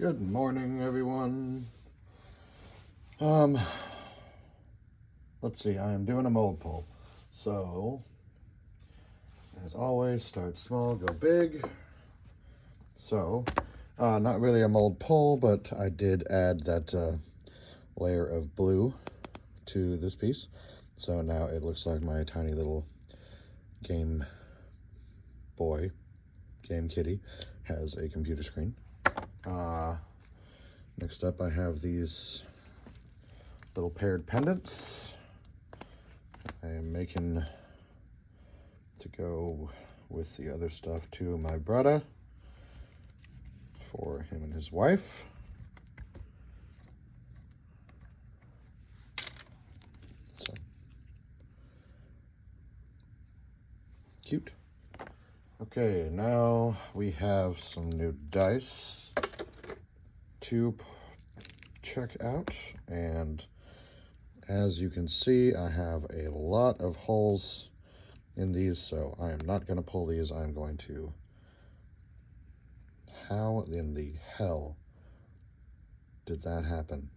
Good morning, everyone. Let's see, I am doing a mold pull. So, as always, start small, go big. So, not really a mold pull, but I did add that layer of blue to this piece. So now it looks like my tiny little game kitty, has a computer screen. Next up, I have these little paired pendants. I am making to go with the other stuff to my brother for him and his wife. So cute. Okay, now we have some new dice to check out, and as you can see, I have a lot of holes in these, so I am not going to pull these. I'm going to... How in the hell did that happen?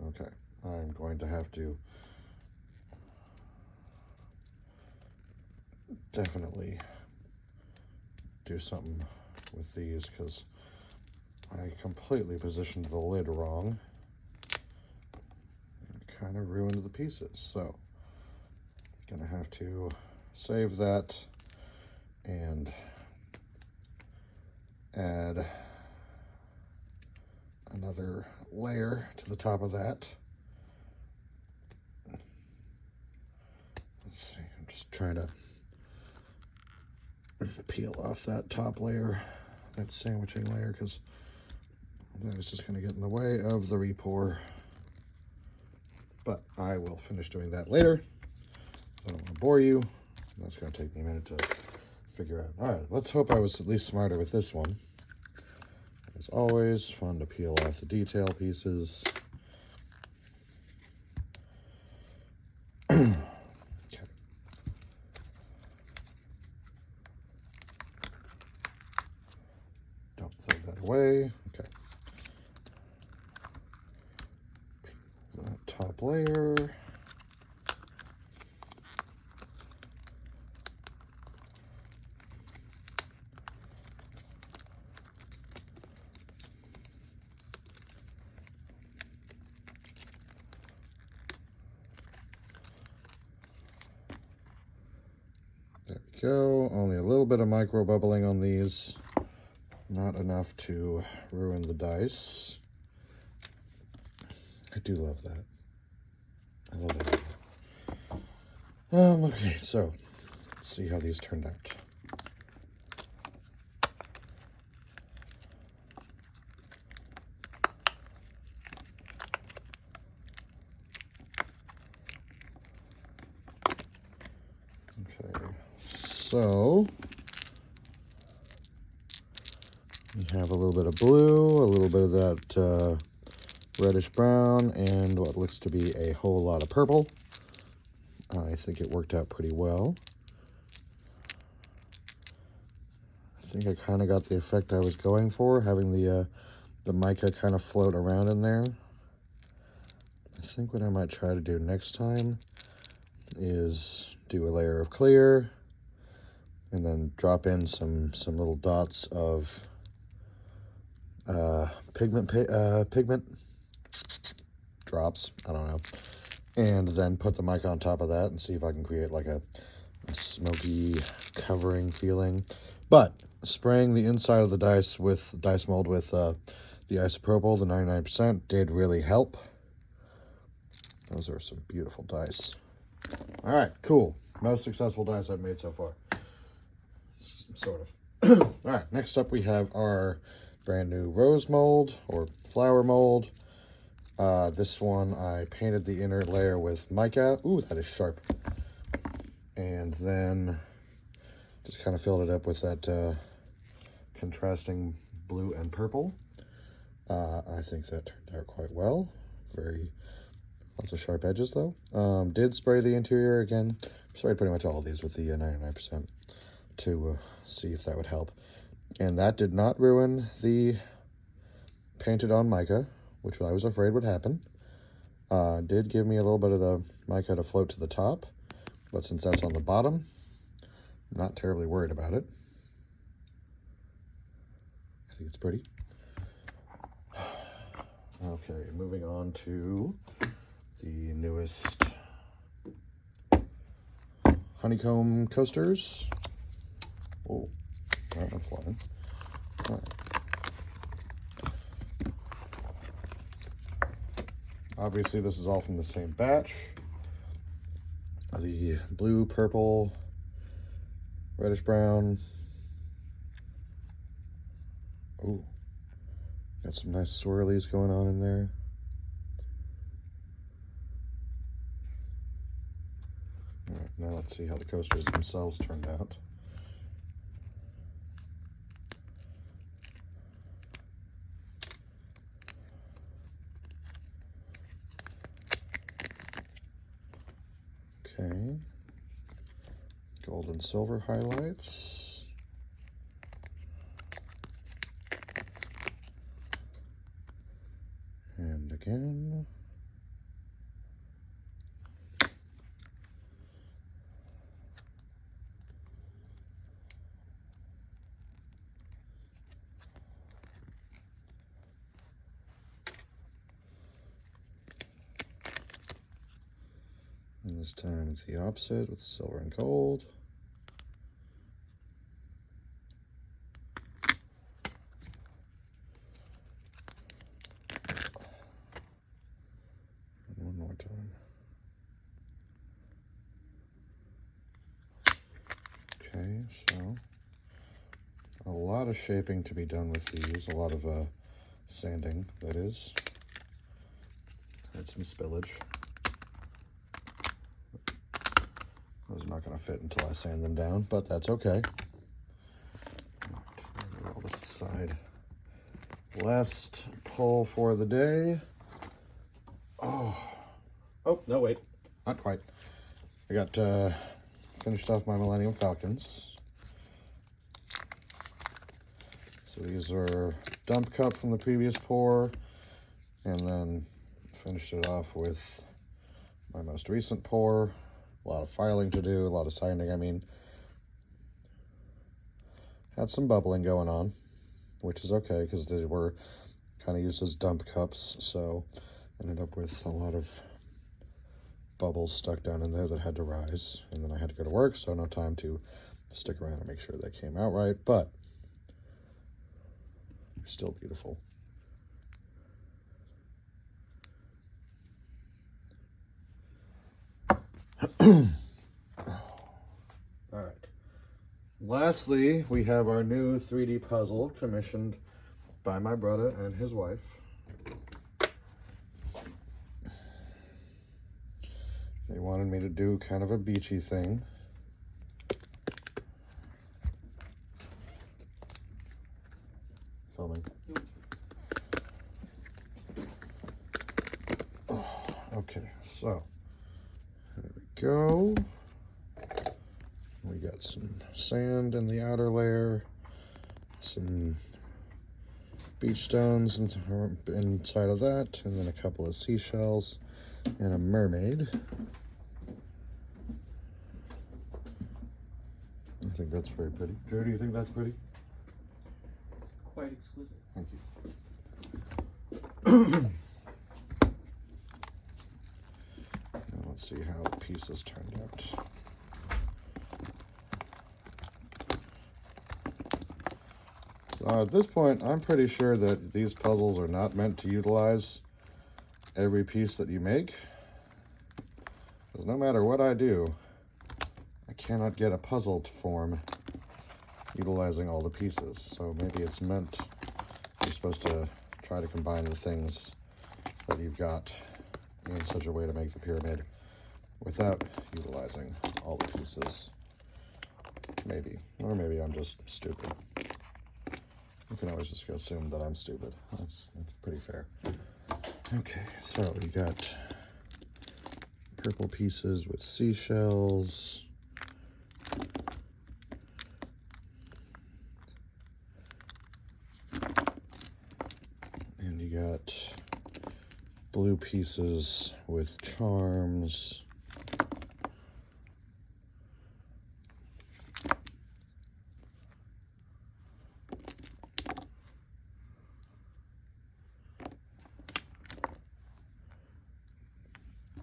Okay, I'm going to have to definitely do something with these because I completely positioned the lid wrong and kind of ruined the pieces. So gonna have to save that and add another layer to the top of that. Let's see, I'm just trying to peel off that top layer, that sandwiching layer, because that is just going to get in the way of the re-pour. But I will finish doing that later. I don't want to bore you. That's going to take me a minute to figure out. All right, let's hope I was at least smarter with this one. As always, fun to peel off the detail pieces. Okay. Don't throw that away. Okay. Peel that top layer. There we go. Only a little bit of micro bubbling on these. Not enough to ruin the dice. I do love that. I love that. Okay, so let's see how these turned out. Okay, so we have a little bit of blue, a little bit of that reddish brown, and what looks to be a whole lot of purple. I think it worked out pretty well. I think I kind of got the effect I was going for, having the mica kind of float around in there. I think what I might try to do next time is do a layer of clear and then drop in some little dots of pigment drops, I don't know, and then put the mica on top of that and see if I can create like a smoky covering feeling. But spraying the inside of the dice mold with the isopropyl, the 99%, did really help. Those are some beautiful dice. All right, cool. Most successful dice I've made so far. Sort of. All right, next up we have our brand new rose mold or flower mold. This one I painted the inner layer with mica. Ooh, that is sharp. And then just kind of filled it up with that contrasting blue and purple. I think that turned out quite well. Lots of sharp edges though. Did spray the interior again. Sprayed pretty much all of these with the 99% to see if that would help. And that did not ruin the painted on mica, which I was afraid would happen. Did give me a little bit of the mica to float to the top, but since that's on the bottom, I'm not terribly worried about it. I think it's pretty. Okay, moving on to the newest honeycomb coasters. Oh, that one's flying. All right. Obviously, this is all from the same batch. The blue, purple, reddish brown. Oh, got some nice swirlies going on in there. All right, now let's see how the coasters themselves turned out. Okay, gold and silver highlights. And again. And this time it's the opposite with silver and gold. And one more time. Okay, so a lot of shaping to be done with these, a lot of sanding, that is. Had some spillage. Those are not going to fit until I sand them down, but that's okay. Right, roll this aside. Last pull for the day. Oh, no, wait, not quite. I got finished off my Millennium Falcons. So these are dump cup from the previous pour, and then finished it off with my most recent pour. A lot of filing to do, a lot of sanding. I mean, had some bubbling going on, which is okay because they were kind of used as dump cups, so ended up with a lot of bubbles stuck down in there that had to rise, and then I had to go to work, so no time to stick around and make sure they came out right, but they're still beautiful. All right. Lastly, we have our new 3D puzzle commissioned by my brother and his wife. They wanted me to do kind of a beachy thing. Filming. Oh, okay, so there we go. We got some sand in the outer layer, some beach stones inside of that, and then a couple of seashells and a mermaid. I think that's very pretty. Joe, do you think that's pretty? It's quite exquisite. Thank you. Now let's see how the pieces turned out. So at this point, I'm pretty sure that these puzzles are not meant to utilize every piece that you make. Because no matter what I do, I cannot get a puzzle to form utilizing all the pieces. So maybe it's meant, you're supposed to try to combine the things that you've got in such a way to make the pyramid without utilizing all the pieces. Maybe. Or maybe I'm just stupid. You can always just assume that I'm stupid. That's pretty fair. Okay, so you got purple pieces with seashells. got blue pieces with charms.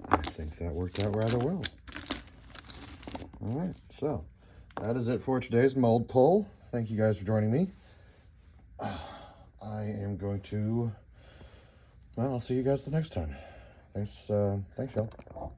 I think that worked out rather well. All right, so that is it for today's mold pull. Thank you guys for joining me. I am going to, well, I'll see you guys the next time. Thanks, y'all.